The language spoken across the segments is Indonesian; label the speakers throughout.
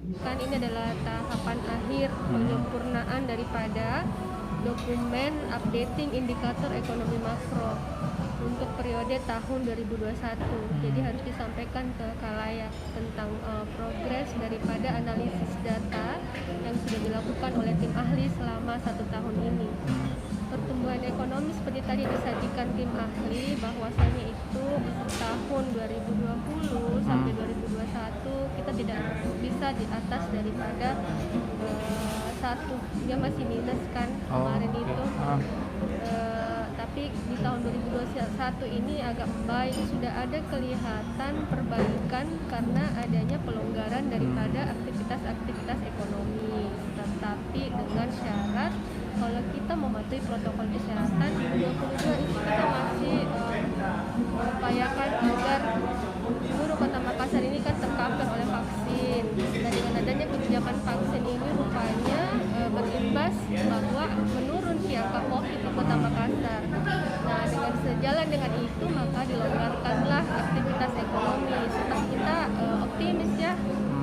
Speaker 1: Kan ini adalah tahapan akhir penyempurnaan daripada dokumen updating indikator ekonomi makro untuk periode tahun 2021. Jadi harus disampaikan ke khalayak tentang progres daripada analisis data yang sudah dilakukan oleh tim ahli selama 1 tahun ini. Pertumbuhan ekonomi seperti tadi disajikan tim ahli bahwasanya itu tahun 2020 sampai 2021 kita tidak bisa di atas daripada satu, dia masih minus kan kemarin itu. Tapi di tahun 2021 ini agak baik, sudah ada kelihatan perbaikan karena adanya pelonggaran daripada aktivitas-aktivitas ekonomi, tetapi dengan syarat kalau kita mematuhi protokol kesehatan. 2022 itu kita masih mengupayakan agar seluruh kota Makassar ini kan tercover oleh vaksin, dan dengan adanya kebijakan vaksin ini rupanya berimbas bahwa menurun angka COVID di kota Makassar. Nah, dengan sejalan dengan itu maka dilonggarkanlah aktivitas ekonomi. Setelah kita optimis ya,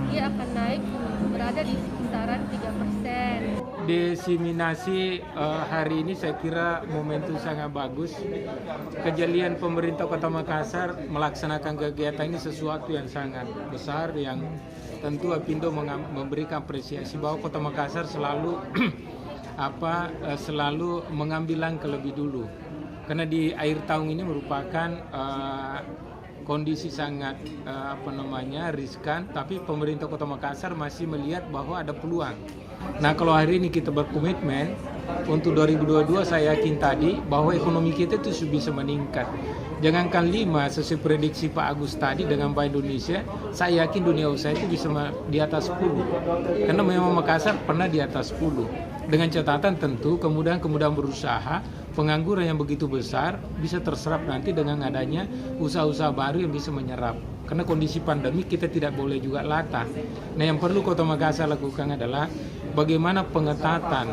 Speaker 1: dia akan naik berada di kisaran 3%.
Speaker 2: Diseminasi hari ini saya kira momentum sangat bagus. Kejelian pemerintah Kota Makassar melaksanakan kegiatan ini sesuatu yang sangat besar, yang tentu Apindo memberikan apresiasi bahwa Kota Makassar selalu selalu mengambil langkah lebih dulu. Karena di akhir tahun ini merupakan kondisi sangat riskan, tapi pemerintah Kota Makassar masih melihat bahwa ada peluang. Nah, kalau hari ini kita berkomitmen untuk 2022, saya yakin tadi bahwa ekonomi kita itu bisa meningkat. Jangankan 5 sesuai prediksi Pak Agus tadi dengan Bank Indonesia, saya yakin dunia usaha itu bisa di atas 10. Karena memang Makassar pernah di atas 10. Dengan catatan tentu kemudahan berusaha, pengangguran yang begitu besar bisa terserap nanti dengan adanya usaha-usaha baru yang bisa menyerap. Karena kondisi pandemi kita tidak boleh juga latah. Nah, yang perlu Kota Makassar lakukan adalah bagaimana pengetatan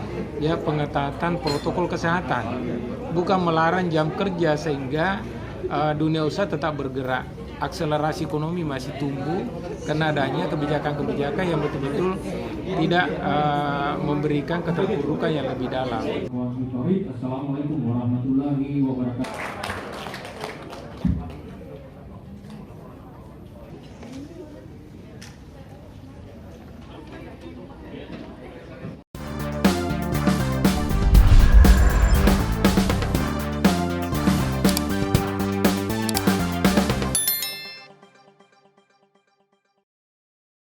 Speaker 2: protokol kesehatan, bukan melarang jam kerja sehingga dunia usaha tetap bergerak. Akselerasi ekonomi masih tumbuh karena adanya kebijakan-kebijakan yang betul-betul tidak memberikan keterpurukan yang lebih dalam.
Speaker 3: Assalamualaikum warahmatullahi wabarakatuh.